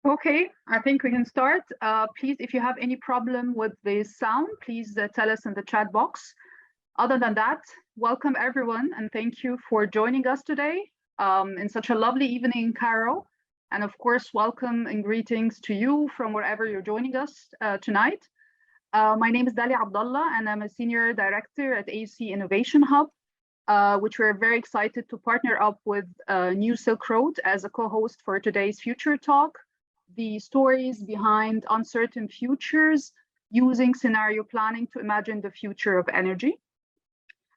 Okay, I think we can start. Please, if you have any problem with the sound, please tell us in the chat box. Other than that, welcome everyone and thank you for joining us today in such a lovely evening in Cairo. And of course, welcome and greetings to you from wherever you're joining us tonight. My name is Dalia Abdullah and I'm a Senior Director at AUC Innovation Hub, which we're very excited to partner up with New Silk Road as a co-host for today's Future Talk. The stories behind uncertain futures using scenario planning to imagine the future of energy.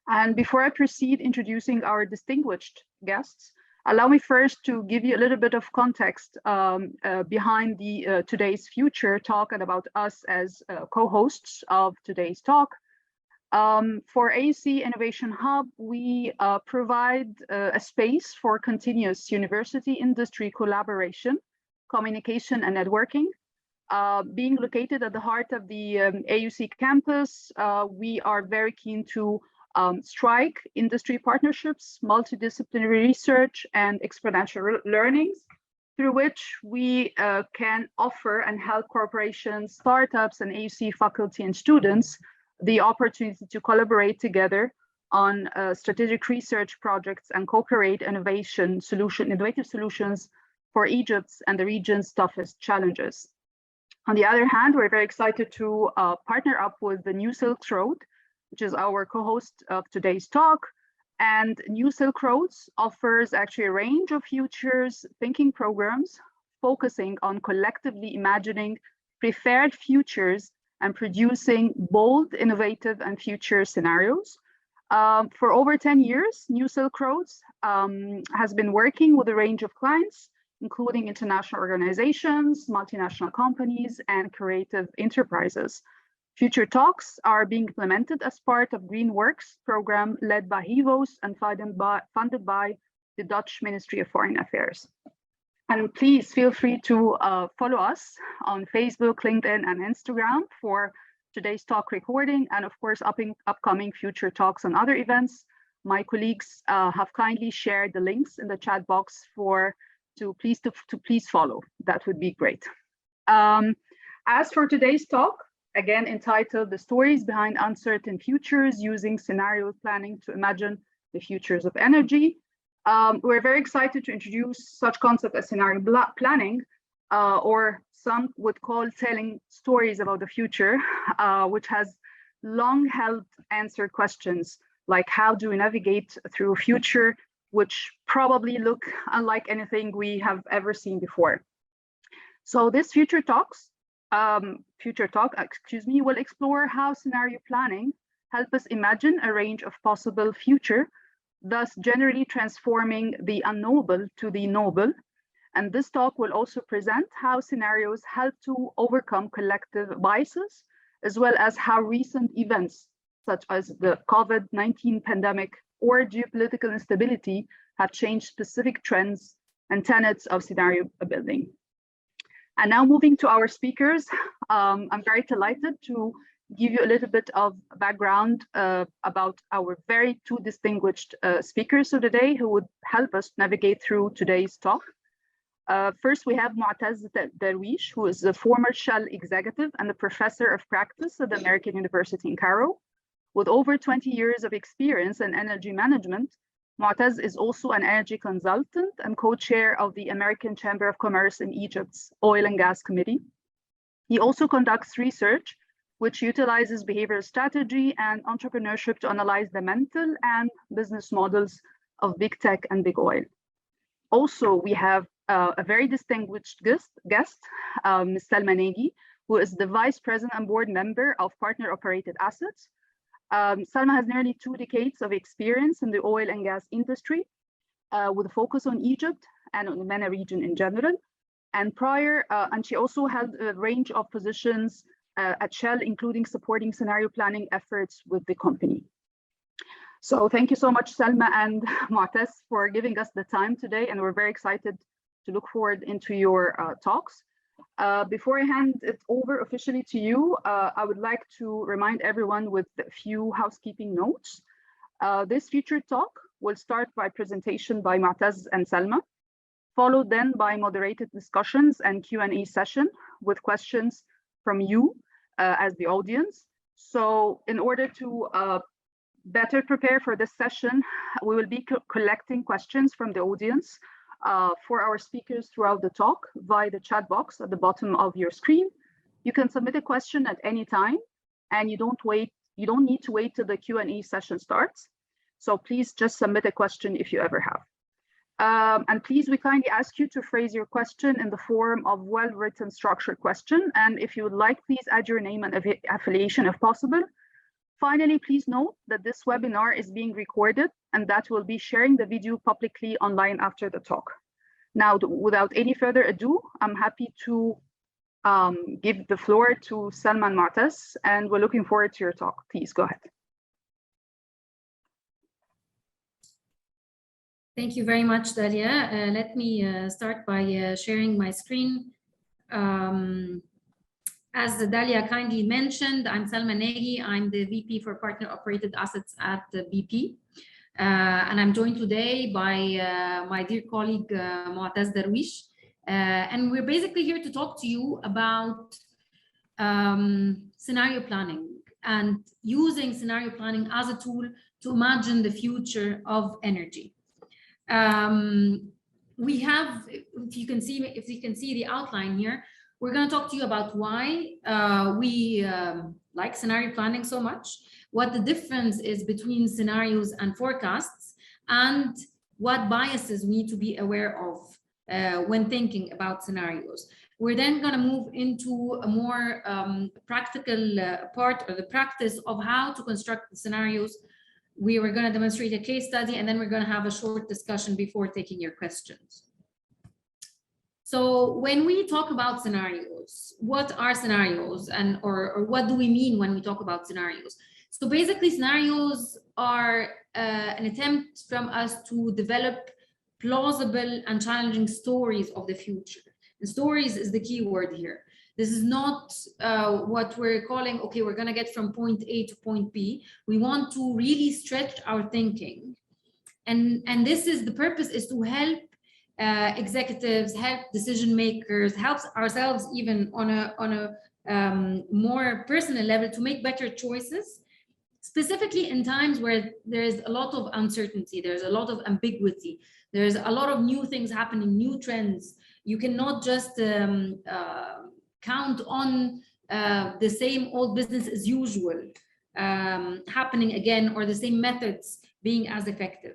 And before I proceed introducing our distinguished guests, allow me first to give you a little bit of context behind the today's Future Talk and about us as co-hosts of today's talk. For AUC Innovation Hub, we provide a space for continuous university industry collaboration, communication and networking. Being located at the heart of the AUC campus, we are very keen to strike industry partnerships, multidisciplinary research, and exponential learnings, through which we can offer and help corporations, startups, and AUC faculty and students the opportunity to collaborate together on strategic research projects and co-create innovative solutions for Egypt's and the region's toughest challenges. On the other hand, we're very excited to partner up with the New Silk Road, which is our co-host of today's talk. And New Silk Roads offers actually a range of futures thinking programs focusing on collectively imagining preferred futures and producing bold, innovative, and future scenarios. For over 10 years, New Silk Roads has been working with a range of clients, including international organizations, multinational companies, and creative enterprises. Future talks are being implemented as part of GreenWorks program led by HEVOS and funded by the Dutch Ministry of Foreign Affairs. And please feel free to follow us on Facebook, LinkedIn, and Instagram for today's talk recording, and of course, upcoming future talks and other events. My colleagues have kindly shared the links in the chat box to please follow. That would be great. As for today's talk, again entitled "The Stories Behind Uncertain Futures Using Scenario Planning to Imagine the Futures of Energy," we're very excited to introduce such concept as scenario planning, or some would call telling stories about the future, which has long helped answer questions like how do we navigate through a future which probably look unlike anything we have ever seen before. So this future talk, will explore how scenario planning help us imagine a range of possible future, thus generally transforming the unknowable to the knowable. And this talk will also present how scenarios help to overcome collective biases, as well as how recent events such as the COVID-19 pandemic or geopolitical instability have changed specific trends and tenets of scenario building. And now moving to our speakers, I'm very delighted to give you a little bit of background about our very two distinguished speakers of today who would help us navigate through today's talk. First, we have Moataz Darwish, who is a former Shell executive and a professor of practice at the American University in Cairo. With over 20 years of experience in energy management, Moataz is also an energy consultant and co-chair of the American Chamber of Commerce in Egypt's Oil and Gas Committee. He also conducts research which utilizes behavioral strategy and entrepreneurship to analyze the mental and business models of big tech and big oil. Also, we have a very distinguished guest, Ms. Salma Nagy, who is the Vice President and Board Member of Partner Operated Assets. Salma has nearly 2 decades of experience in the oil and gas industry, with a focus on Egypt and on the MENA region in general. And she also held a range of positions at Shell, including supporting scenario planning efforts with the company. So thank you so much, Salma and Moataz, for giving us the time today, and we're very excited to look forward into your talks. Before I hand it over officially to you, I would like to remind everyone with a few housekeeping notes. This future talk will start by presentation by Moataz and Salma, followed then by moderated discussions and Q&A session with questions from you as the audience. So in order to better prepare for this session, we will be collecting questions from the audience for our speakers throughout the talk via the chat box at the bottom of your screen. You can submit a question at any time, and you don't need to wait till the Q&A session starts. So please just submit a question if you ever have. And please, we kindly ask you to phrase your question in the form of well-written structured question. And if you would like, please add your name and affiliation if possible. Finally, please note that this webinar is being recorded and that we'll be sharing the video publicly online after the talk. Now, without any further ado, I'm happy to give the floor to Salma and Moataz, and we're looking forward to your talk. Please go ahead. Thank you very much, Dalia. Let me start by sharing my screen. As Dalia kindly mentioned, I'm Salma Nagy. I'm the VP for Partner Operated Assets at BP. And I'm joined today by my dear colleague, Moataz Darwish. And we're basically here to talk to you about scenario planning and using scenario planning as a tool to imagine the future of energy. We have, if you can see the outline here, we're going to talk to you about why we like scenario planning so much, what the difference is between scenarios and forecasts, and what biases we need to be aware of when thinking about scenarios. We're then going to move into a more practical part, or the practice of how to construct the scenarios. We were going to demonstrate a case study, and then we're going to have a short discussion before taking your questions. So when we talk about scenarios, what are scenarios, and or what do we mean when we talk about scenarios? So basically, scenarios are an attempt from us to develop plausible and challenging stories of the future. And stories is the key word here. This is not what we're calling, okay, we're going to get from point A to point B. We want to really stretch our thinking. And this is the purpose, is to help executives, help decision makers, help ourselves even on a more personal level to make better choices, specifically in times where there's a lot of uncertainty, there's a lot of ambiguity, there's a lot of new things happening, new trends. You cannot just count on the same old business as usual happening again, or the same methods being as effective.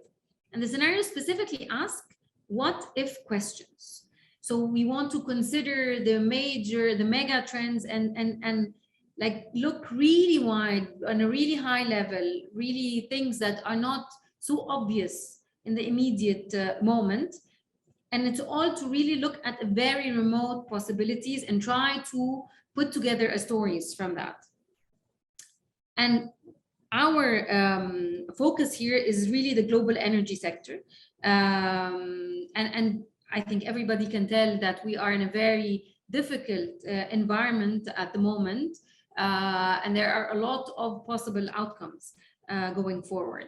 And the scenario specifically ask what if questions. So we want to consider the mega trends and like look really wide on a really high level, really things that are not so obvious in the immediate moment. And it's all to really look at very remote possibilities and try to put together a stories from that. And our focus here is really the global energy sector. And I think everybody can tell that we are in a very difficult environment at the moment. And there are a lot of possible outcomes going forward.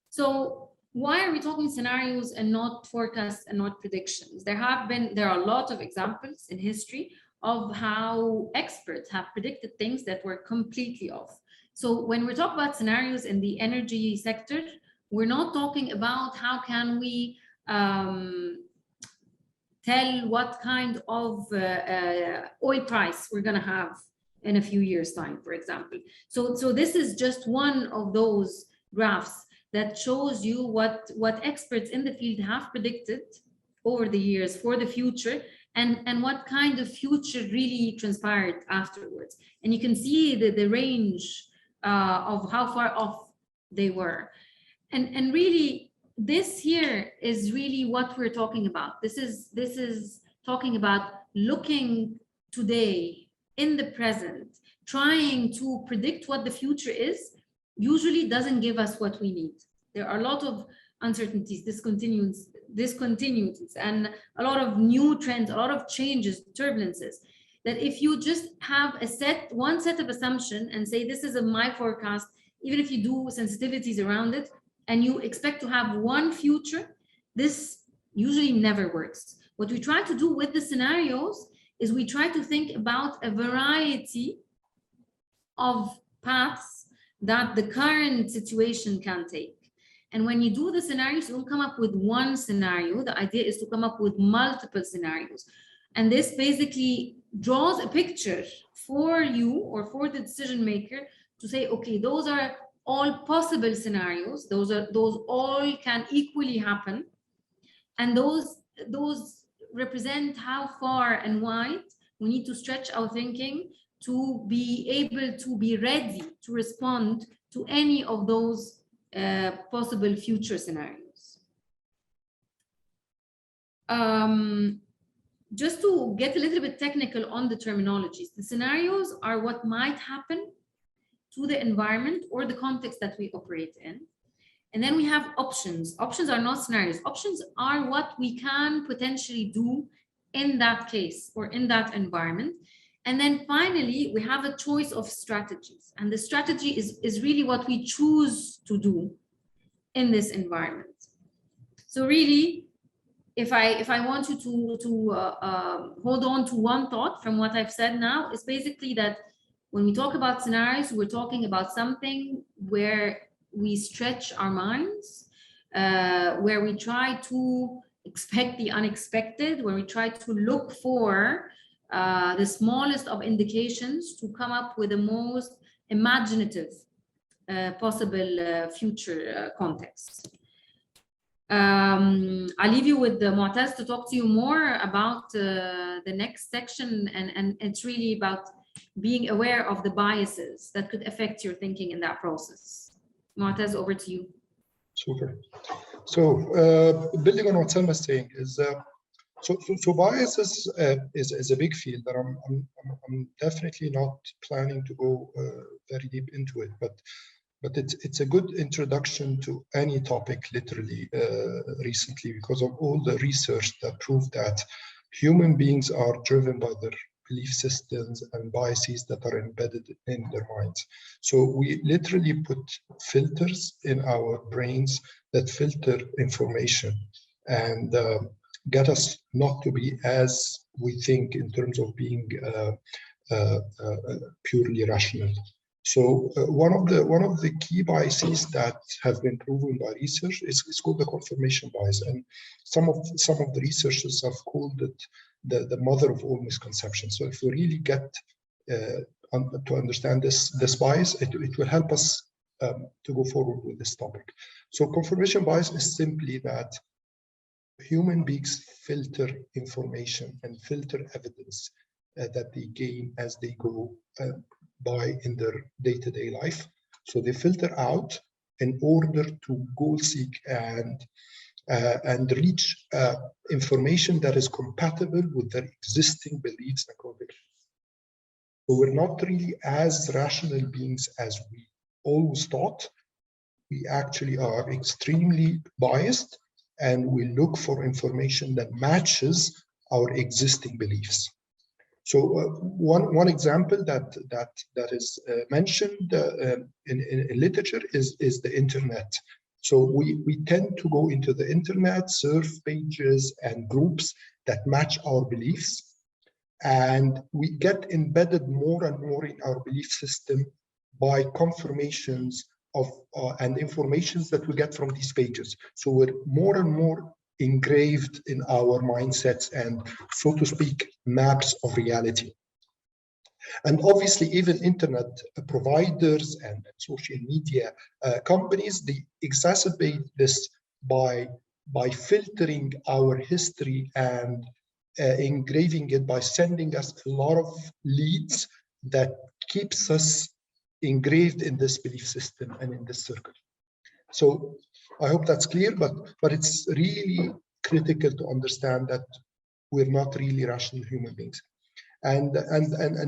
So why are we talking scenarios and not forecasts and not predictions? There are a lot of examples in history of how experts have predicted things that were completely off. So when we talk about scenarios in the energy sector, we're not talking about how can we tell what kind of oil price we're going to have in a few years' time, for example. So this is just one of those graphs that shows you what experts in the field have predicted over the years for the future, and what kind of future really transpired afterwards. And you can see the range of how far off they were. And really, this here is really what we're talking about. This is talking about looking today in the present, trying to predict what the future is, usually doesn't give us what we need. There are a lot of uncertainties, discontinuities, and a lot of new trends, a lot of changes, turbulences, that if you just have one set of assumption and say, this is my forecast, even if you do sensitivities around it, and you expect to have one future, this usually never works. What we try to do with the scenarios is we try to think about a variety of paths that the current situation can take. And when you do the scenarios, you don't come up with one scenario. The idea is to come up with multiple scenarios. And this basically draws a picture for you or for the decision maker to say, okay, those are all possible scenarios. Those all can equally happen. And those represent how far and wide we need to stretch our thinking to be able to be ready to respond to any of those possible future scenarios. Just to get a little bit technical on the terminologies, the scenarios are what might happen to the environment or the context that we operate in. And then we have options. Options are not scenarios. Options are what we can potentially do in that case or in that environment. And then finally, we have a choice of strategies. And the strategy is really what we choose to do in this environment. So really, if I want you to hold on to one thought from what I've said now, it's basically that when we talk about scenarios, we're talking about something where we stretch our minds, where we try to expect the unexpected, where we try to look for the smallest of indications to come up with the most imaginative possible future context. I'll leave you with Moataz to talk to you more about the next section, and it's really about being aware of the biases that could affect your thinking in that process. Moataz, over to you. Super. So building on what Salma is saying is so biases is a big field that I'm definitely not planning to go very deep into it, but it's a good introduction to any topic literally recently, because of all the research that proved that human beings are driven by their belief systems and biases that are embedded in their minds. So we literally put filters in our brains that filter information and get us not to be as we think in terms of being purely rational. So one of the key biases that have been proven by research is called the confirmation bias, and some of the researchers have called it the mother of all misconceptions. So if we really get to understand this bias, it will help us to go forward with this topic. So confirmation bias is simply that human beings filter information and filter evidence that they gain as they go by in their day-to-day life. So they filter out in order to goal seek and reach information that is compatible with their existing beliefs and convictions. So we're not really as rational beings as we always thought. We actually are extremely biased, and we look for information that matches our existing beliefs. So one example that is mentioned in literature is the internet. So we tend to go into the internet, surf pages and groups that match our beliefs, and we get embedded more and more in our belief system by confirmations of and informations that we get from these pages. So we're more and more engraved in our mindsets and, so to speak, maps of reality. And obviously, even internet providers and social media companies, they exacerbate this by filtering our history and engraving it by sending us a lot of leads that keeps us engraved in this belief system and in this circle. So I hope that's clear, but it's really critical to understand that we're not really rational human beings. And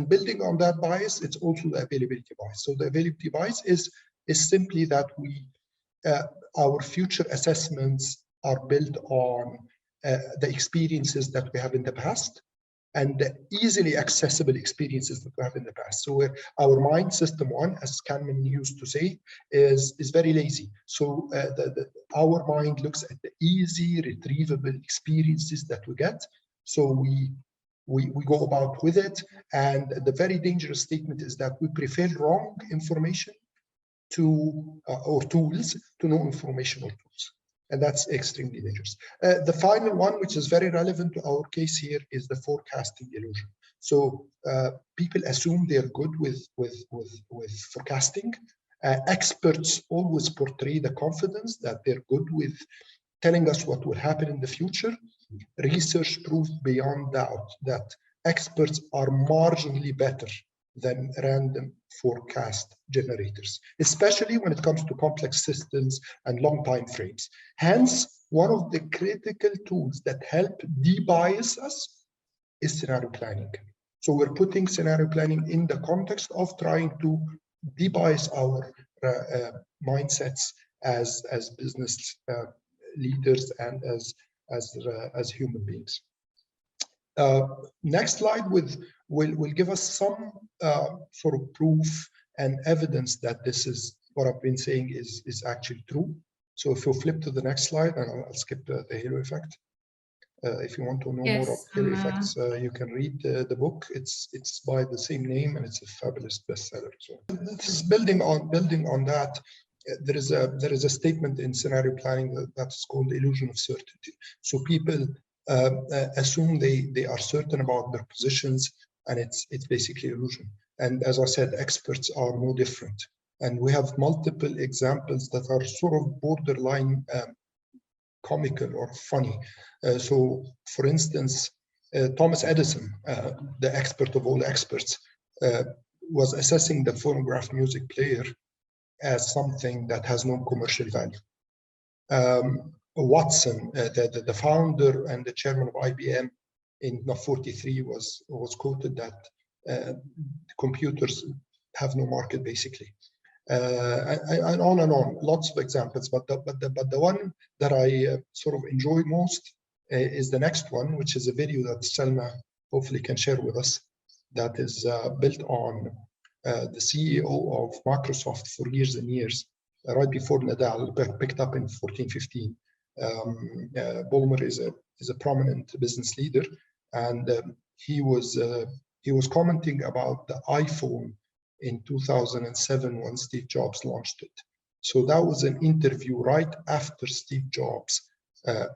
building on that bias, it's also the availability bias. So the availability bias is simply that our future assessments are built on the experiences that we have in the past, and the easily accessible experiences that we have in the past. So our mind, system one, as Kahneman used to say, is very lazy. So our mind looks at the easy, retrievable experiences that we get. So we go about with it. And the very dangerous statement is that we prefer wrong information to or tools to no informational tools. And that's extremely dangerous. The final one, which is very relevant to our case here, is the forecasting illusion. So people assume they're good with forecasting. Experts always portray the confidence that they're good with telling us what will happen in the future. Research proved beyond doubt that experts are marginally better than random forecast generators, especially when it comes to complex systems and long time frames. Hence, one of the critical tools that help de-bias us is scenario planning. So we're putting scenario planning in the context of trying to de-bias our mindsets as business leaders and as human beings. Next slide will give us some sort of proof and evidence that this is what I've been saying is actually true. So if you flip to the next slide, and I'll skip the halo effect. If you want to know more of halo effects, you can read the book. It's by the same name, and it's a fabulous bestseller. So this is building on that. There is a statement in scenario planning that's called the illusion of certainty. So people assume they are certain about their positions, and it's basically illusion. And as I said, experts are no different. And we have multiple examples that are sort of borderline comical or funny. So, for instance, Thomas Edison, the expert of all experts, was assessing the phonograph music player as something that has no commercial value. Watson, the founder and the chairman of IBM in 1943 was quoted that computers have no market, basically. And on, lots of examples, but the one that I sort of enjoy most is the next one, which is a video that Salma hopefully can share with us, that is built on the CEO of Microsoft for years and years, right before Nadal picked up in 14-15. Ballmer is a prominent business leader, and he was commenting about the iPhone in 2007 when Steve Jobs launched it. So that was an interview right after Steve Jobs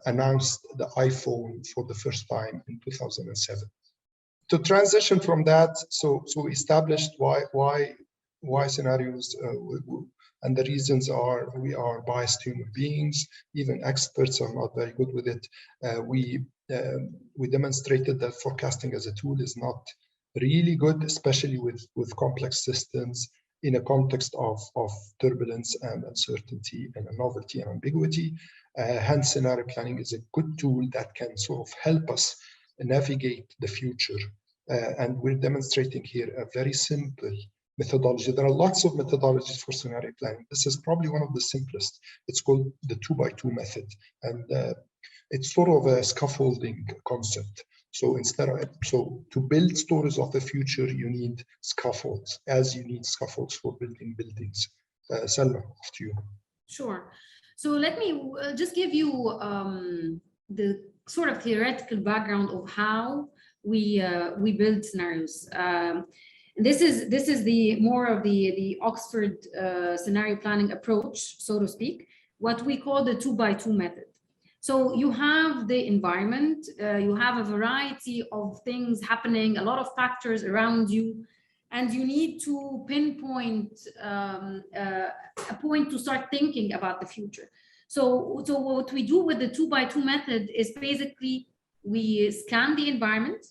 announced the iPhone for the first time in 2007. To transition from that, so we established why scenarios and the reasons are we are biased human beings. Even experts are not very good with it. We demonstrated that forecasting as a tool is not really good, especially with complex systems in a context of turbulence and uncertainty and novelty and ambiguity. Hence, scenario planning is a good tool that can sort of help us navigate the future. And we're demonstrating here a very simple methodology. There are lots of methodologies for scenario planning. This is probably one of the simplest. It's called the 2x2 method. And it's sort of a scaffolding concept. So to build stories of the future, you need scaffolds, as you need scaffolds for building buildings. Salma, after you. Sure. So let me just give you the sort of theoretical background of how we build scenarios. This is the more of the Oxford scenario planning approach, so to speak, what we call the 2x2 method. So you have the environment, you have a variety of things happening, a lot of factors around you, and you need to pinpoint a point to start thinking about the future. So what we do with the 2x2 method is basically we scan the environment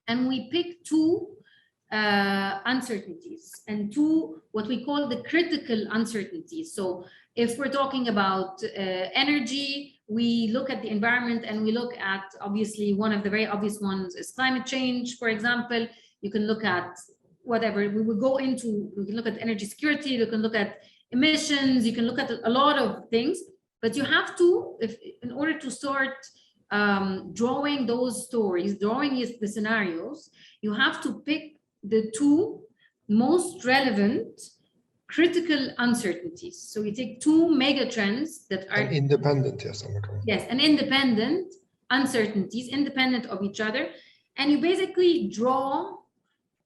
and we pick two uncertainties and two what we call the critical uncertainties. So if we're talking about energy, we look at the environment and we look at, obviously, one of the very obvious ones is climate change, for example. You can look at whatever, we can look at energy security, you can look at emissions, you can look at a lot of things, but you have to, in order to start drawing those stories, drawing the scenarios, you have to pick the two most relevant critical uncertainties. So you take two mega trends that are independent, yes, yes, and independent uncertainties, independent of each other, and you basically draw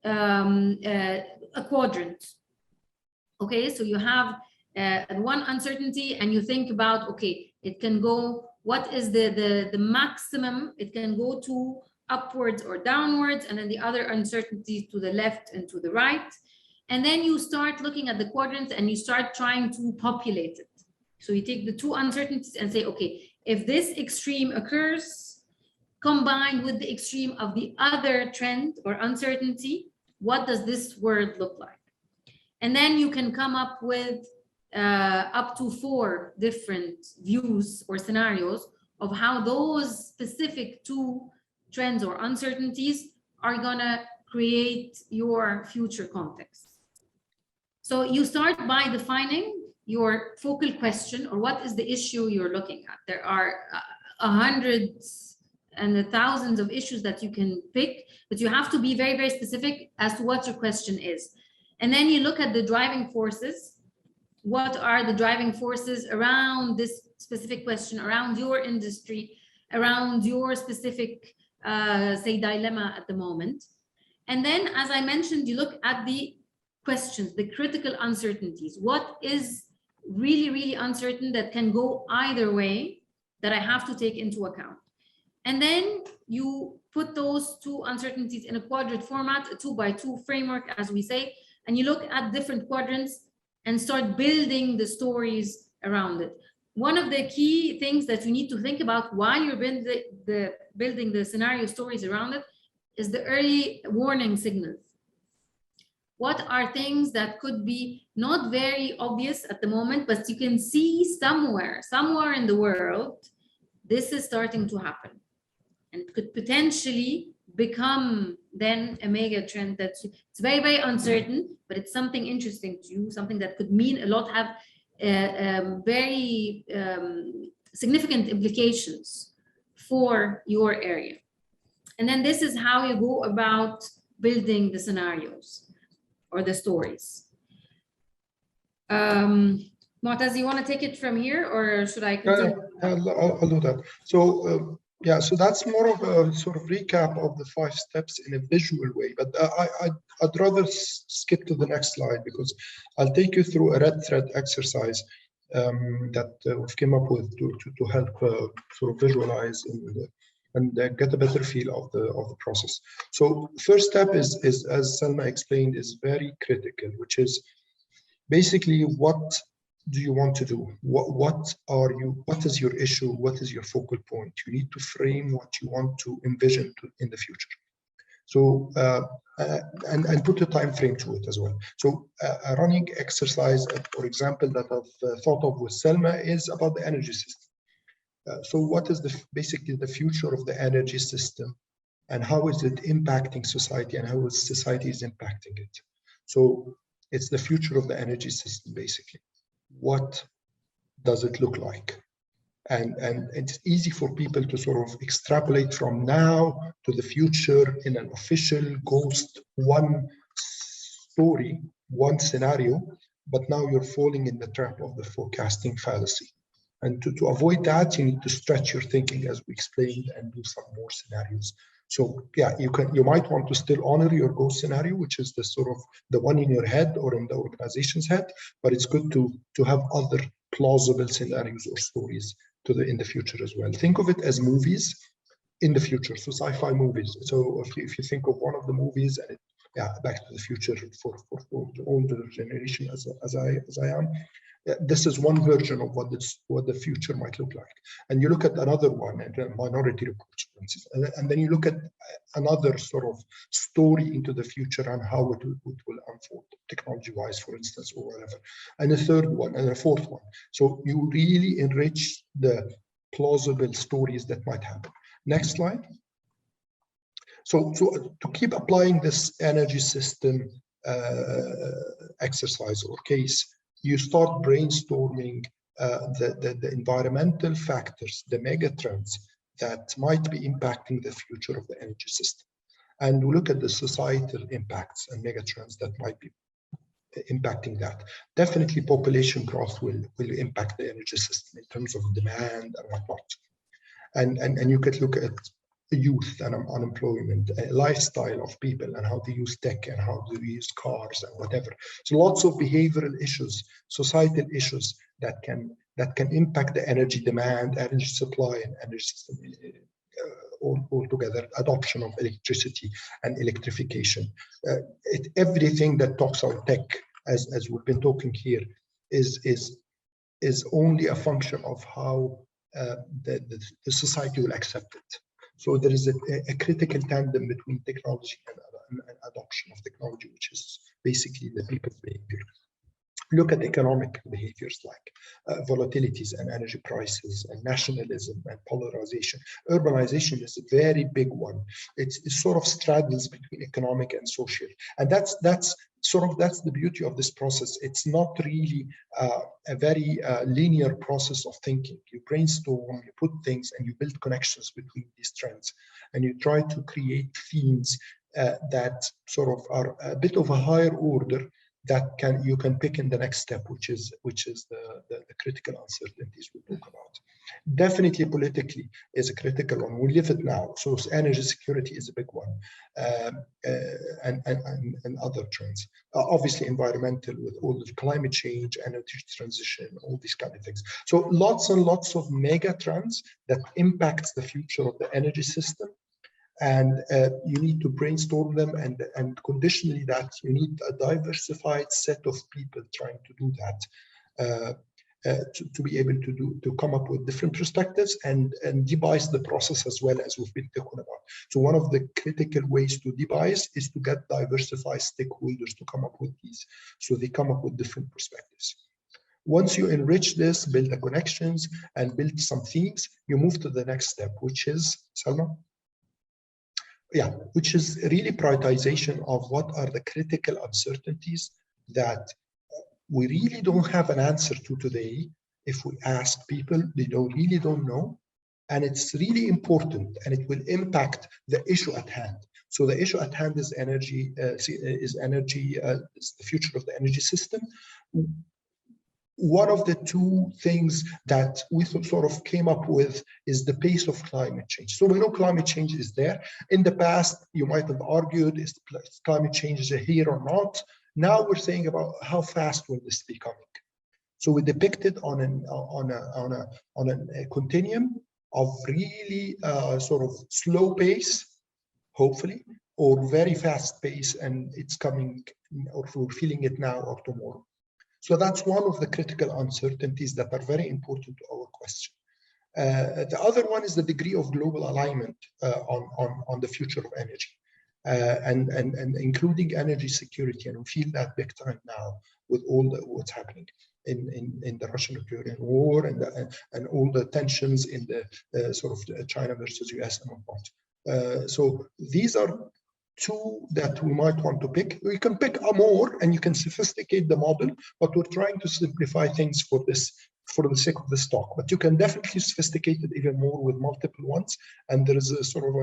a quadrant. Okay, so you have one uncertainty, and you think about, okay, it can go, what is the maximum it can go to, upwards or downwards, and then the other uncertainties to the left and to the right. And then you start looking at the quadrants and you start trying to populate it. So you take the two uncertainties and say, okay, if this extreme occurs combined with the extreme of the other trend or uncertainty, what does this world look like? And then you can come up with up to 4 different views or scenarios of how those specific two trends or uncertainties are gonna create your future context. So you start by defining your focal question, or what is the issue you're looking at. There are hundreds and thousands of issues that you can pick, but you have to be very, very specific as to what your question is. And then you look at the driving forces. What are the driving forces around this specific question, around your industry, around your specific, say, dilemma at the moment? And then, as I mentioned, you look at the questions, the critical uncertainties. What is really, really uncertain that can go either way that I have to take into account? And then you put those two uncertainties in a quadrant format, a 2x2 framework, as we say, and you look at different quadrants and start building the stories around it. One of the key things that you need to think about while you're building the scenario stories around it is the early warning signals. What are things that could be not very obvious at the moment, but you can see somewhere in the world, this is starting to happen, and it could potentially become then a mega trend that's it's very, very uncertain, but it's something interesting to you, something that could mean a lot, have very significant implications for your area. And then this is how you go about building the scenarios or the stories. Moataz, you want to take it from here, or should I continue? I'll do that. So yeah, so that's more of a sort of recap of the 5 steps in a visual way, but I'd rather skip to the next slide, because I'll take you through a red thread exercise that we've came up with to help sort of visualize and get a better feel of the process. So first step is, as Salma explained, is very critical, which is basically, what do you want to do? What is your issue? What is your focal point? You need to frame what you want to envision in the future. So and put a time frame to it as well. So a running exercise, for example, that I've thought of with Salma is about the energy system. So what is basically the future of the energy system, and how is it impacting society, and how is society is impacting it? So it's the future of the energy system, basically. What does it look like? And it's easy for people to sort of extrapolate from now to the future in an official ghost one story, one scenario, but now you're falling in the trap of the forecasting fallacy. And to avoid that, you need to stretch your thinking, as we explained, and do some more scenarios. So yeah, you might want to still honor your ghost scenario, which is the sort of the one in your head or in the organization's head, but it's good to have other plausible scenarios or stories in the future as well. Think of it as movies in the future, so sci-fi movies. So if you think of one of the movies, and Back to the Future for the older generation as I am. This is one version of what the future might look like. And you look at another one, Minority Report, for instance, and then you look at another sort of story into the future and how it will unfold, technology-wise, for instance, or whatever. And a third one, and a fourth one. So you really enrich the plausible stories that might happen. Next slide. So to keep applying this energy system exercise or case, you start brainstorming the environmental factors, the mega trends that might be impacting the future of the energy system. And we look at the societal impacts and megatrends that might be impacting that. Definitely population growth will impact the energy system in terms of demand and whatnot. And you could look at youth and unemployment, lifestyle of people and how they use tech and how they use cars and whatever. So lots of behavioral issues, societal issues that can impact the energy demand, energy supply, and energy system altogether. Adoption of electricity and electrification. Everything that talks about tech, as we've been talking here, is only a function of how the society will accept it. So there is a critical tandem between technology and adoption of technology, which is basically the people's behavior. Look at economic behaviors like volatilities and energy prices and nationalism and polarization. Urbanization is a very big one. It sort of straddles between economic and social, and that's the beauty of this process. It's not really a very linear process of thinking. You brainstorm, you put things, and you build connections between these trends, and you try to create themes that sort of are a bit of a higher order that you can pick in the next step, which is the critical uncertainties we talk about. Definitely politically is a critical one. We live it now. So energy security is a big one, and other trends. Obviously environmental, with all the climate change, energy transition, all these kind of things. So lots and lots of mega trends that impacts the future of the energy system. And you need to brainstorm them, and conditionally that you need a diversified set of people trying to do that, to be able to come up with different perspectives and devise the process as well, as we've been talking about. So one of the critical ways to devise is to get diversified stakeholders to come up with these, so they come up with different perspectives. Once you enrich this, build the connections and build some themes, you move to the next step, which is, Salma? Yeah, which is really prioritization of what are the critical uncertainties that we really don't have an answer to today. If we ask people, they really don't know. And it's really important, and it will impact the issue at hand. So the issue at hand is energy, is the future of the energy system. One of the two things that we sort of came up with is the pace of climate change. So we know climate change is there. In the past, you might have argued, is climate change here or not? Now we're saying about how fast will this be coming. So we depicted on a continuum of really sort of slow pace, hopefully, or very fast pace, and it's coming, or we're feeling it now or tomorrow. So that's one of the critical uncertainties that are very important to our question. The other one is the degree of global alignment on the future of energy, and including energy security. And we feel that big time now with all what's happening in the Russian-Ukrainian war and all the tensions in the sort of China versus US and whatnot. So these are two that we might want to pick. We can pick more, and you can sophisticate the model, but we're trying to simplify things for the sake of this talk. But you can definitely sophisticate it even more with multiple ones, and there is a sort of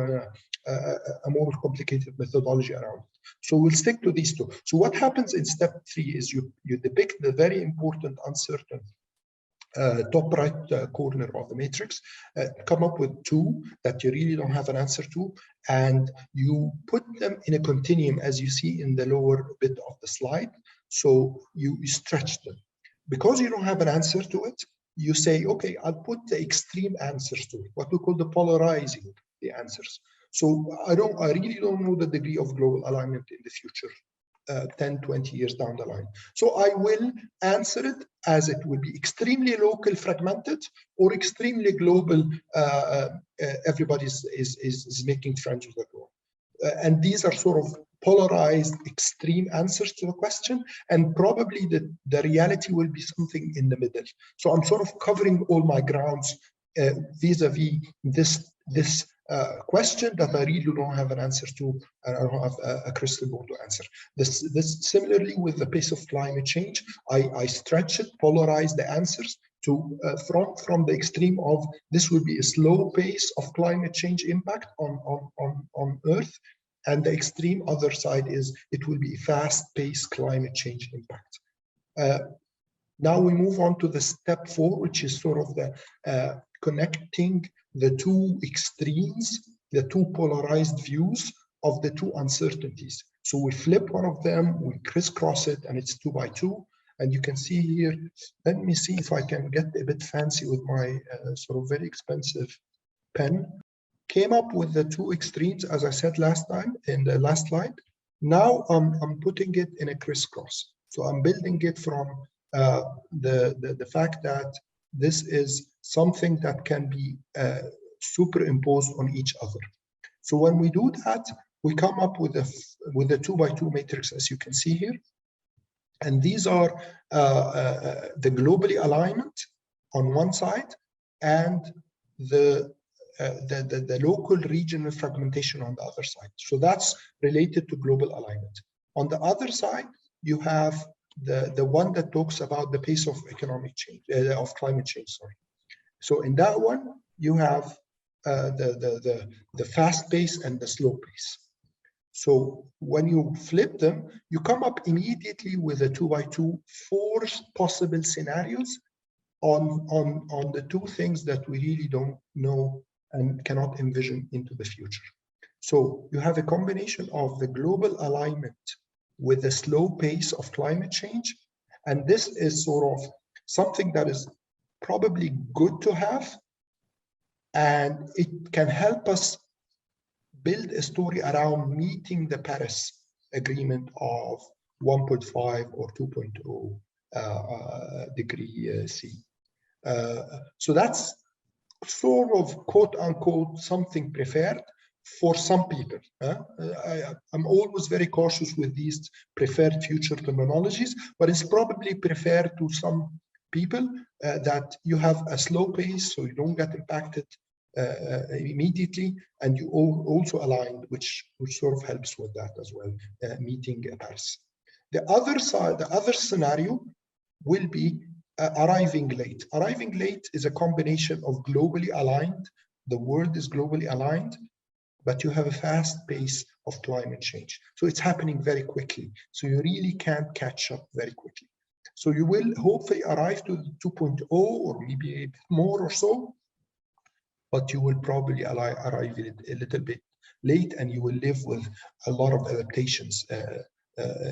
a more complicated methodology around it. So we'll stick to these two. So what happens in step 3 is you depict the very important uncertain top right corner of the matrix, come up with two that you really don't have an answer to, and you put them in a continuum, as you see in the lower bit of the slide. So you stretch them. Because you don't have an answer to it, you say, okay, I'll put the extreme answers to it, what we call the polarizing the answers. So I really don't know the degree of global alignment in the future, 10, 20 years down the line. So I will answer it as it will be extremely local, fragmented, or extremely global. Everybody is making friends with the globe. And these are sort of polarized, extreme answers to the question. And probably the reality will be something in the middle. So I'm sort of covering all my grounds vis-a-vis this question that I really don't have an answer to, and I don't have a crystal ball to answer. This similarly with the pace of climate change, I stretch it, polarize the answers, to from the extreme of this will be a slow pace of climate change impact on Earth, and the extreme other side is it will be fast-paced climate change impact. Now we move on to the step 4, which is sort of the connecting the two extremes, the two polarized views of the two uncertainties. So we flip one of them, we crisscross it, and it's 2 by 2. And you can see here, let me see if I can get a bit fancy with my sort of very expensive pen. Came up with the two extremes, as I said last time in the last slide. Now I'm putting it in a crisscross. So I'm building it from the fact that this is something that can be superimposed on each other. So when we do that, we come up with a 2 by 2 matrix, as you can see here. And these are the globally alignment on one side and the local regional fragmentation on the other side. So that's related to global alignment. On the other side, you have the one that talks about the pace of economic change, of climate change, sorry. So in that one, you have the fast pace and the slow pace. So when you flip them, you come up immediately with a 2 by 2, 4 possible scenarios on the two things that we really don't know and cannot envision into the future. So you have a combination of the global alignment with the slow pace of climate change. And this is sort of something that is probably good to have, and it can help us build a story around meeting the Paris Agreement of 1.5 or 2.0 degree C. So that's sort of quote unquote something preferred for some people. I'm always very cautious with these preferred future terminologies, but it's probably preferred to some people that you have a slow pace so you don't get impacted immediately, and you also aligned, which sort of helps with that as well, meeting Paris. The other side, the other scenario will be arriving late. Arriving late is a combination of globally aligned, the world is globally aligned, but you have a fast pace of climate change. So it's happening very quickly. So you really can't catch up very quickly. So you will hopefully arrive to 2.0 or maybe a bit more or so, but you will probably arrive a little bit late, and you will live with a lot of adaptations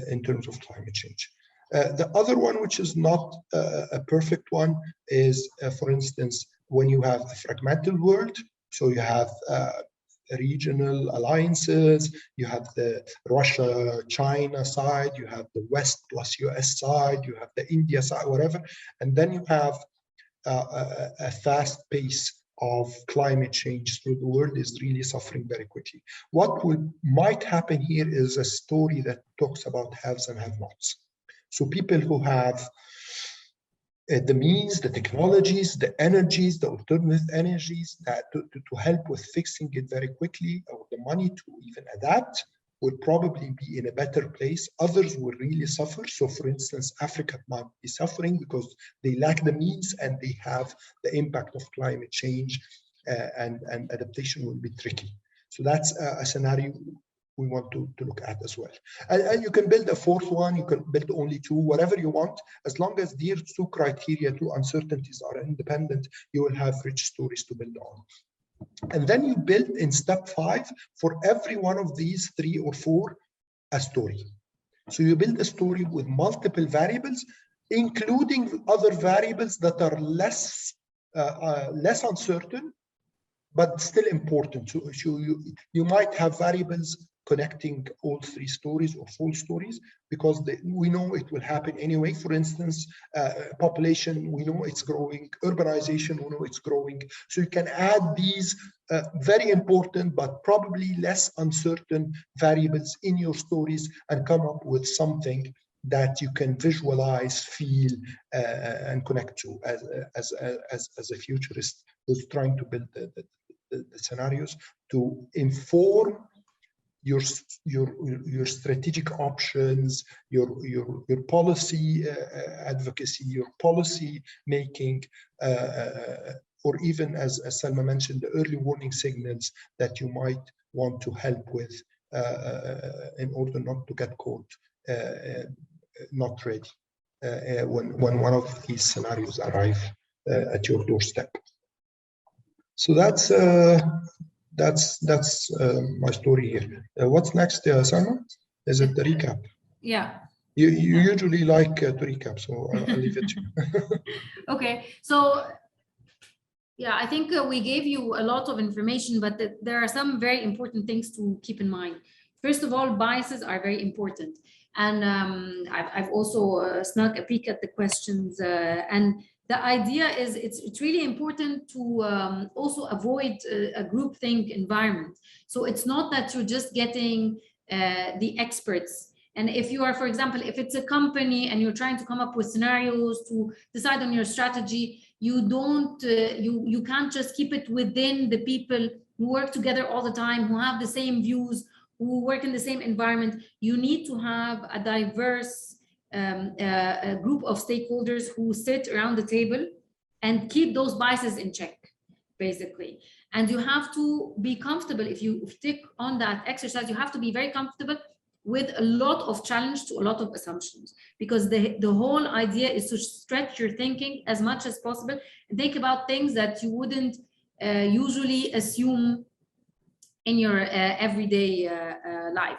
in terms of climate change. The other one, which is not a perfect one, is, for instance, when you have a fragmented world. So you have regional alliances, you have the Russia-China side, you have the West plus US side, you have the India side, whatever, and then you have a fast pace of climate change. So the world is really suffering very quickly. What might happen here is a story that talks about haves and have-nots. So people who have the means, the technologies, the energies, the alternative energies that to help with fixing it very quickly, or the money to even adapt, will probably be in a better place. Others will really suffer. So for instance, Africa might be suffering because they lack the means and they have the impact of climate change, and adaptation will be tricky. So that's a scenario we want to look at as well. And you can build a fourth one, you can build only 2, whatever you want, as long as these 2 criteria, 2 uncertainties are independent, you will have rich stories to build on. And then you build in step 5 for every one of these 3 or 4 a story. So you build a story with multiple variables, including other variables that are less uncertain, but still important. So you might have variables connecting all 3 stories or 4 stories, because we know it will happen anyway. For instance, population, we know it's growing. Urbanization, we know it's growing. So you can add these very important but probably less uncertain variables in your stories and come up with something that you can visualize, feel, and connect to as a futurist who's trying to build the scenarios to inform your strategic options, your policy advocacy, your policy making, or even as Salma mentioned, the early warning signals that you might want to help with in order not to get caught not ready when one of these scenarios arrive at your doorstep. So that's my story here. What's next, Salma? Is it the recap? Yeah. You usually like to recap, so I'll leave it to you. Okay, so yeah, I think we gave you a lot of information, but there are some very important things to keep in mind. First of all, biases are very important. And I've also snuck a peek at the questions. And the idea is it's really important to also avoid a groupthink environment. So it's not that you're just getting the experts. And if you are, for example, if it's a company and you're trying to come up with scenarios to decide on your strategy, you don't, you can't just keep it within the people who work together all the time, who have the same views, who work in the same environment. You need to have a diverse a group of stakeholders who sit around the table and keep those biases in check, basically. And you have to be comfortable. If you stick on that exercise, you have to be very comfortable with a lot of challenge to a lot of assumptions, because the whole idea is to stretch your thinking as much as possible and think about things that you wouldn't usually assume in your everyday life.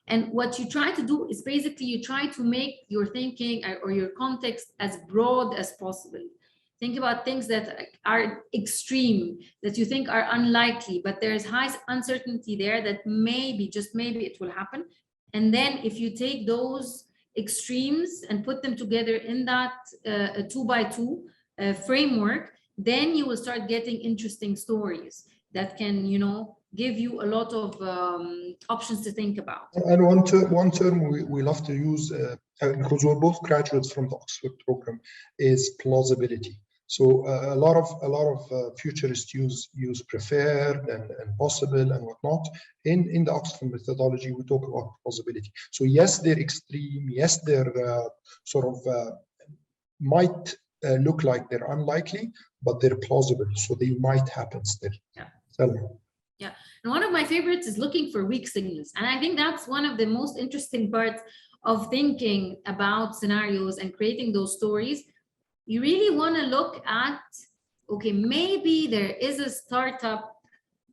And what you try to do is basically you try to make your thinking or your context as broad as possible. Think about things that are extreme, that you think are unlikely, but there's high uncertainty there that maybe, just maybe, it will happen. And then if you take those extremes and put them together in that 2x2 framework, then you will start getting interesting stories that can, you know, give you a lot of options to think about. And one term we love to use, because we're both graduates from the Oxford program, is plausibility. So a lot of futurists use preferred and possible and whatnot. In the Oxford methodology, we talk about plausibility. So yes, they're extreme. Yes, they're sort of might look like they're unlikely, but they're plausible. So they might happen still. Yeah. Salma. Yeah, and one of my favorites is looking for weak signals. And I think that's one of the most interesting parts of thinking about scenarios and creating those stories. You really want to look at, okay, maybe there is a startup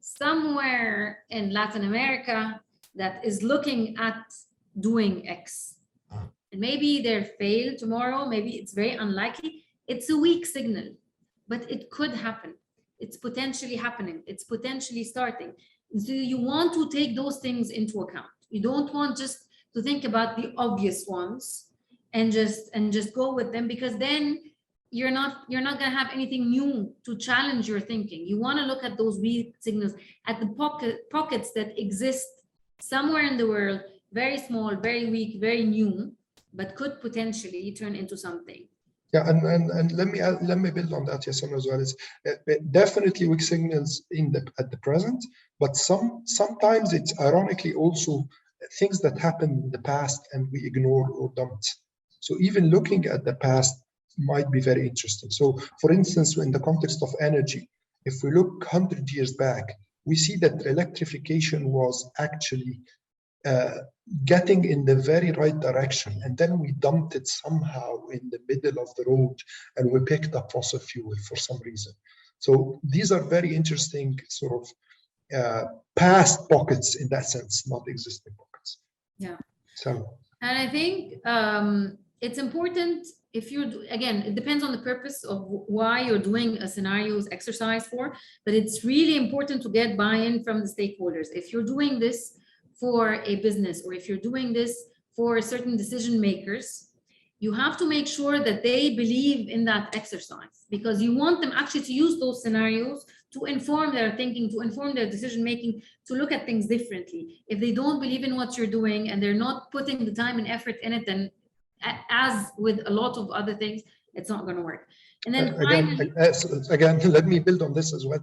somewhere in Latin America that is looking at doing X. And maybe they'll fail tomorrow, maybe it's very unlikely. It's a weak signal, but it could happen. It's potentially happening. It's potentially starting. So you want to take those things into account. You don't want just to think about the obvious ones and just go with them, because then you're not going to have anything new to challenge your thinking. You want to look at those weak signals, at the pockets that exist somewhere in the world, very small, very weak, very new, but could potentially turn into something. Yeah, and let me build on that, Yassine, as well. It's definitely weak signals at the present, but sometimes it's ironically also things that happened in the past and we ignore or don't. So even looking at the past might be very interesting. So for instance, in the context of energy, if we look 100 years back, we see that electrification was actually getting in the very right direction, and then we dumped it somehow in the middle of the road and we picked up fossil fuel for some reason. So these are very interesting sort of past pockets in that sense, not existing pockets. Yeah. So, and I think it's important, if you're, again, it depends on the purpose of why you're doing a scenarios exercise for, but it's really important to get buy-in from the stakeholders. If you're doing this for a business, or if you're doing this for certain decision makers, you have to make sure that they believe in that exercise, because you want them actually to use those scenarios to inform their thinking, to inform their decision making, to look at things differently. If they don't believe in what you're doing and they're not putting the time and effort in it, then as with a lot of other things, it's not going to work. And then again, let me build on this as well.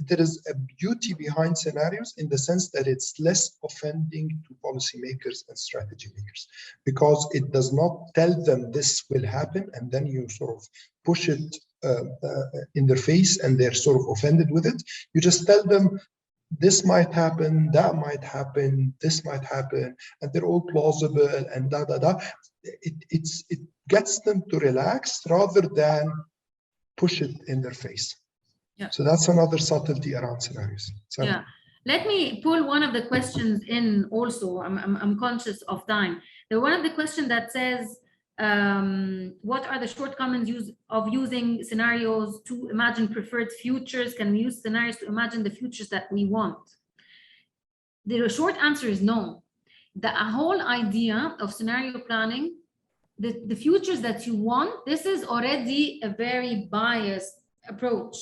There is a beauty behind scenarios in the sense that it's less offending to policymakers and strategy makers, because it does not tell them this will happen and then you sort of push it in their face and they're sort of offended with it. You just tell them this might happen, that might happen, this might happen, and they're all plausible and da da da. It gets them to relax rather than push it in their face. Yeah. So that's another subtlety around scenarios. So, yeah. Let me pull one of the questions in also. I'm conscious of time. There's one of the questions that says, what are the shortcomings of using scenarios to imagine preferred futures? Can we use scenarios to imagine the futures that we want? The short answer is no. The whole idea of scenario planning, the futures that you want, this is already a very biased approach.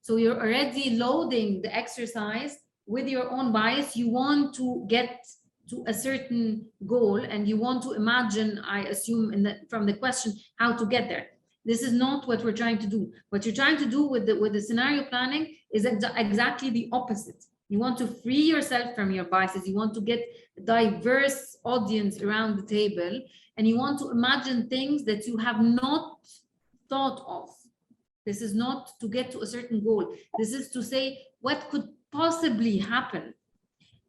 So you're already loading the exercise with your own bias. You want to get to a certain goal and you want to imagine, I assume from the question, how to get there. This is not what we're trying to do. What you're trying to do with the scenario planning is exactly the opposite. You want to free yourself from your biases. You want to get a diverse audience around the table, and you want to imagine things that you have not thought of. This is not to get to a certain goal. This is to say what could possibly happen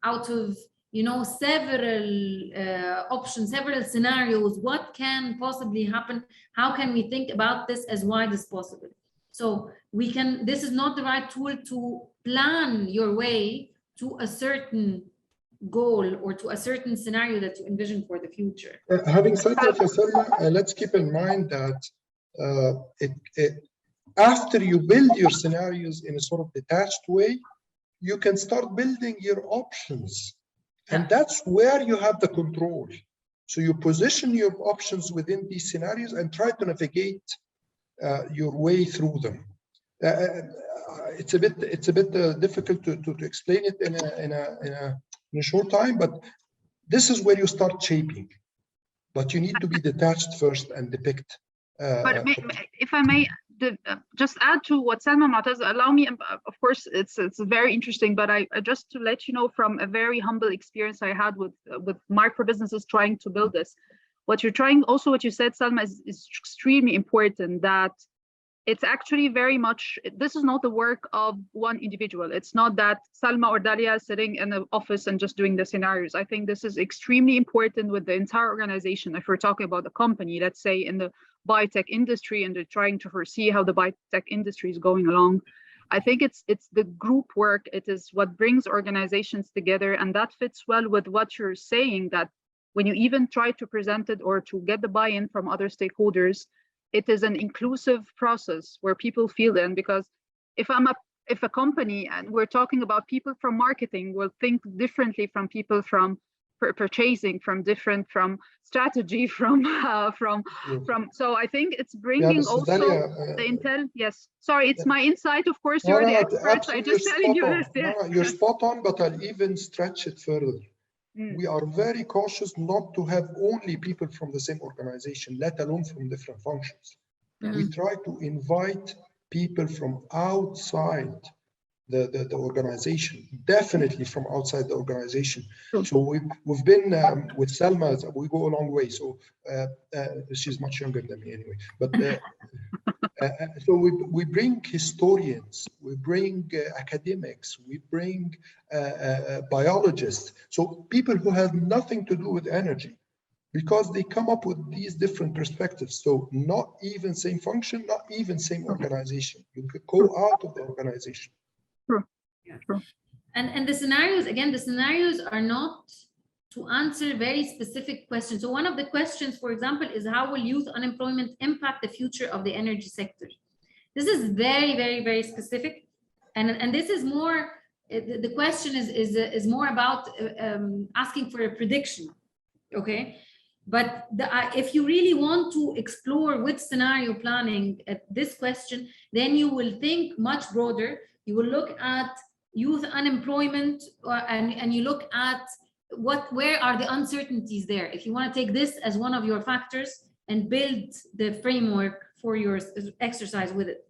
out of, you know, several options, several scenarios. What can possibly happen? How can we think about this as wide as possible? So we can, this is not the right tool to plan your way to a certain goal or to a certain scenario that you envision for the future. Having said that, Salma, let's keep in mind that after you build your scenarios in a sort of detached way, you can start building your options. And that's where you have the control. So you position your options within these scenarios and try to navigate your way through them. It's a bit difficult to explain it in a short time, but this is where you start shaping. But you need to be detached first and depict. But if I may just add to what Salma, Moataz, allow me, of course, it's very interesting, but I just to let you know from a very humble experience I had with micro businesses trying to build this, what you're trying, also what you said, Salma, is extremely important, that it's actually very much, this is not the work of one individual. It's not that Salma or Dalia is sitting in the office and just doing the scenarios. I think this is extremely important with the entire organization. If we're talking about a company, let's say in the biotech industry, and they're trying to foresee how the biotech industry is going along, I think it's the group work. It is what brings organizations together, and that fits well with what you're saying, that when you even try to present it or to get the buy-in from other stakeholders, it is an inclusive process where people feel in, because if a company, and we're talking about people from marketing, will think differently from people from purchasing, from strategy, from so I think it's bringing also the intel. Yes, sorry, it's my insight, of course. You're the experts. I'm just telling you this. You're spot on, but I'll even stretch it further. We are very cautious not to have only people from the same organization, let alone from different functions. We try to invite people from outside the organization, definitely from outside the organization. So we've been with Salma, we go a long way. So she's much younger than me anyway. But so we bring historians, we bring academics, we bring biologists. So people who have nothing to do with energy, because they come up with these different perspectives. So not even same function, not even same organization. You could go out of the organization. True. Yeah. True. And the scenarios, again, the scenarios are not to answer very specific questions. So one of the questions, for example, is how will youth unemployment impact the future of the energy sector? This is very, very, very specific. And this is more, the question is more about asking for a prediction, okay? But if you really want to explore with scenario planning this question, then you will think much broader. You will look at youth unemployment, and you look at where are the uncertainties there. If you want to take this as one of your factors, and build the framework for your exercise with it.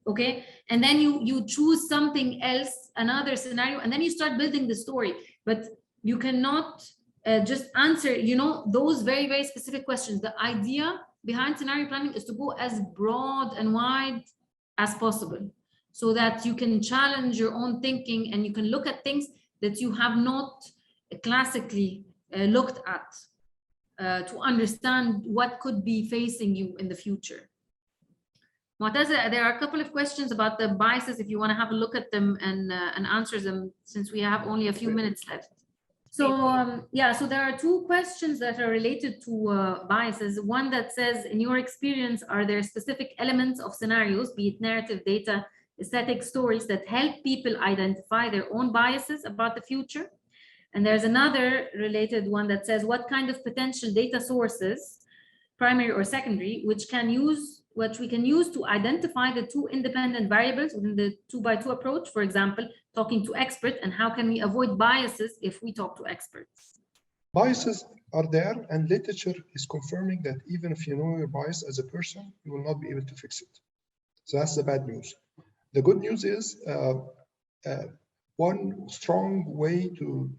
Okay, and then you choose something else, another scenario, and then you start building the story. But you cannot just answer, you know, those very, very specific questions. The idea behind scenario planning is to go as broad and wide as possible, so that you can challenge your own thinking and you can look at things that you have not classically looked at to understand what could be facing you in the future. Moataz, there are a couple of questions about the biases, if you want to have a look at them and answer them, since we have only a few minutes left. So yeah, so there are two questions that are related to biases. One that says, in your experience, are there specific elements of scenarios, be it narrative, data, aesthetic, stories, that help people identify their own biases about the future? And there's another related one that says, what kind of potential data sources, primary or secondary, which we can use to identify the two independent variables within the 2x2 approach, for example, talking to experts, and how can we avoid biases if we talk to experts? Biases are there, and literature is confirming that even if you know your bias as a person, you will not be able to fix it. So that's the bad news. The good news is one strong way to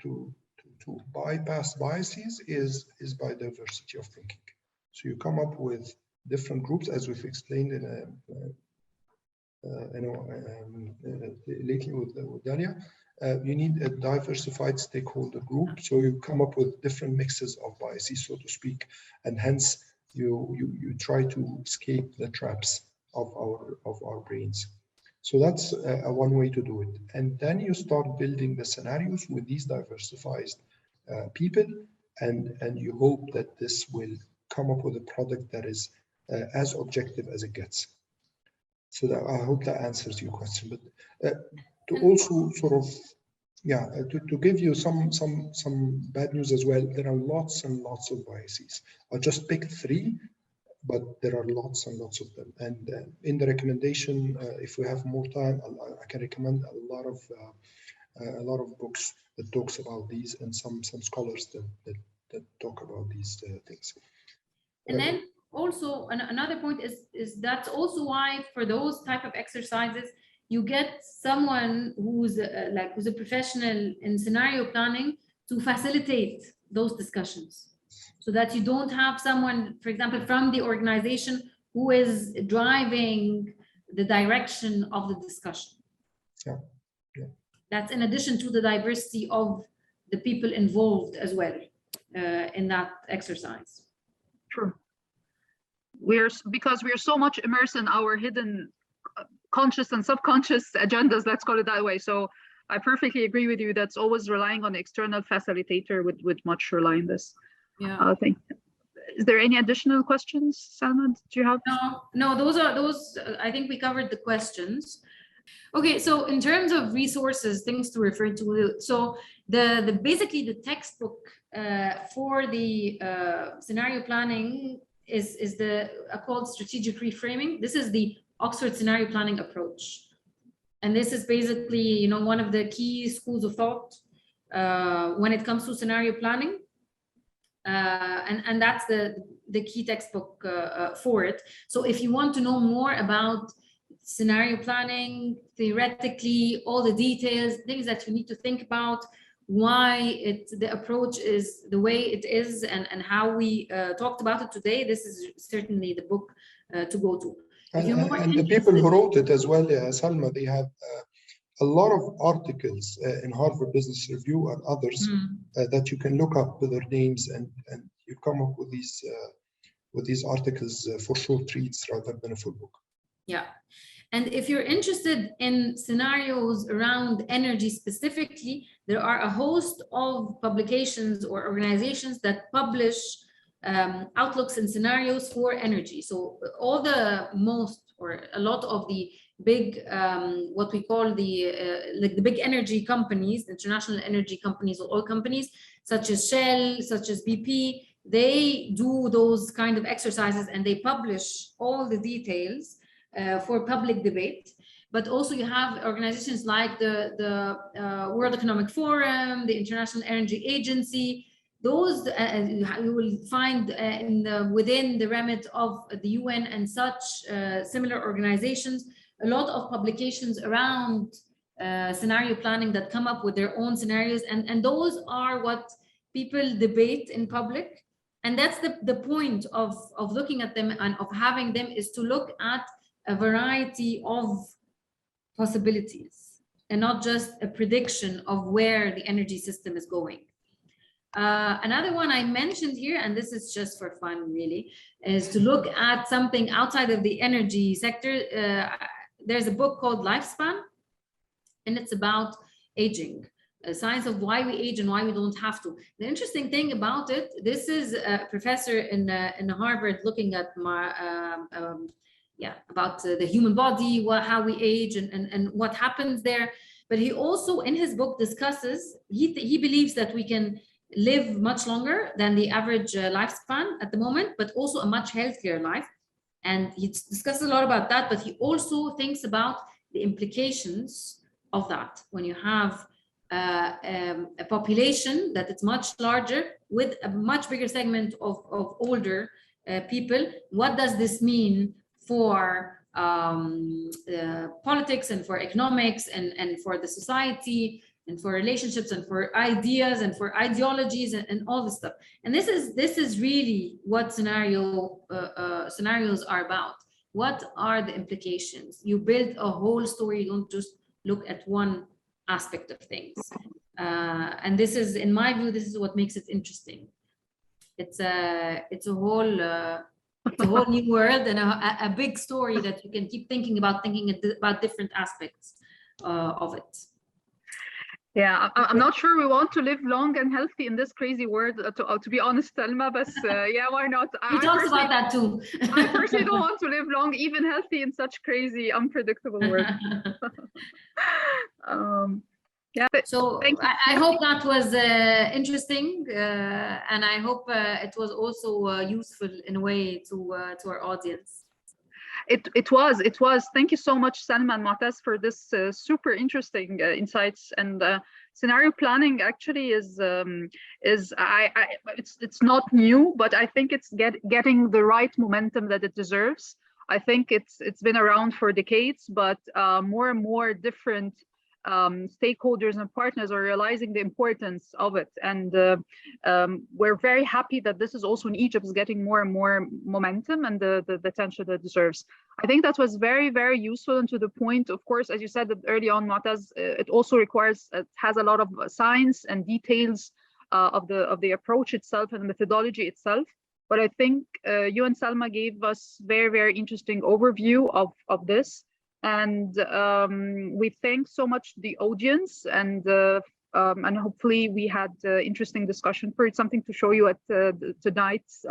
bypass biases is by diversity of thinking. So you come up with different groups, as we've explained lately with Dalia. You need a diversified stakeholder group, so you come up with different mixes of biases, so to speak, and hence you try to escape the traps of our brains. So that's one way to do it, and then you start building the scenarios with these diversified people, and you hope that this will come up with a product that is as objective as it gets. So that, I hope that answers your question. But to also sort of, to give you some bad news as well, there are lots and lots of biases. I just picked 3, but there are lots and lots of them. And in the recommendation, if we have more time, I can recommend a lot of books that talks about these, and some scholars that talk about these things. And then also another point is that's also why for those type of exercises you get someone who's a professional in scenario planning to facilitate those discussions, so that you don't have someone, for example, from the organization who is driving the direction of the discussion. Yeah. That's in addition to the diversity of the people involved as well in that exercise. True. Because we're so much immersed in our hidden conscious and subconscious agendas, let's call it that way. So I perfectly agree with you. That's always relying on the external facilitator would much rely on this. Yeah. Is there any additional questions, Salma? Do you have? No, those I think we covered the questions. Okay, so in terms of resources, things to refer to, so basically the textbook for the scenario planning is called strategic reframing. This is the Oxford scenario planning approach, and this is basically one of the key schools of thought when it comes to scenario planning, and that's the key textbook for it. So if you want to know more about scenario planning, theoretically, all the details, things that you need to think about, why the approach is the way it is, and how we talked about it today, this is certainly the book to go to. And the people who wrote it as well, Salma, they have a lot of articles in Harvard Business Review and others that you can look up with their names, and you come up with these articles for short reads rather than a full book. Yeah. And if you're interested in scenarios around energy specifically, there are a host of publications or organizations that publish outlooks and scenarios for energy. So all a lot of the big, what we call the big energy companies, international energy companies or oil companies, such as Shell, such as BP, they do those kind of exercises and they publish all the details for public debate. But also you have organizations like the World Economic Forum, the International Energy Agency, those you will find within the remit of the UN and such similar organizations, a lot of publications around scenario planning that come up with their own scenarios, and those are what people debate in public. And that's the point of looking at them and of having them, is to look at a variety of possibilities and not just a prediction of where the energy system is going. Another one I mentioned here, and this is just for fun really, is to look at something outside of the energy sector. There's a book called Lifespan, and it's about aging, a science of why we age and why we don't have to. The interesting thing about it, this is a professor in Harvard looking at about the human body, how we age and what happens there. But he also in his book discusses, he believes that we can live much longer than the average lifespan at the moment, but also a much healthier life. And he discusses a lot about that, but he also thinks about the implications of that when you have a population that is much larger with a much bigger segment of older people. What does this mean for politics and for economics and for the society and for relationships and for ideas and for ideologies and all this stuff? And this is really what scenarios are about. What are the implications? You build a whole story, you don't just look at one aspect of things. And this is, in my view, this is what makes it interesting. It's a whole new world and a big story that you can keep thinking about different aspects of it. Yeah, I'm not sure we want to live long and healthy in this crazy world, to be honest, Salma, but yeah, why not? He talks about that too. I personally don't want to live long, even healthy, in such crazy, unpredictable world. Yeah. So I hope that was interesting, and I hope it was also useful in a way to our audience. It was. Thank you so much, Salma and Moataz, for this super interesting insights. And scenario planning actually is it's not new, but I think it's getting the right momentum that it deserves. I think it's been around for decades, but more and more different stakeholders and partners are realizing the importance of it, and we're very happy that this is also in Egypt is getting more and more momentum and the attention that it deserves. I think that was very, very useful, and to the point, of course, as you said early on, Moataz, it also requires, it has a lot of science and details of the approach itself and the methodology itself. But I think you and Salma gave us very, very interesting overview of this. And we thank so much the audience, and hopefully we had interesting discussion for it, something to show you at tonight's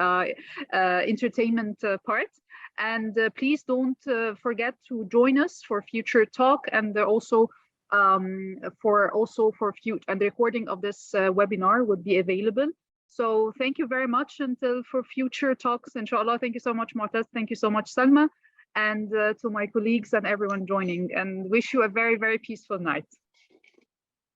entertainment part. And please don't forget to join us for future talk, and also for future, and the recording of this webinar would be available. So thank you very much until for future talks, inshallah. Thank you so much, Moataz. Thank you so much, Salma. And to my colleagues and everyone joining, and wish you a very, very peaceful night.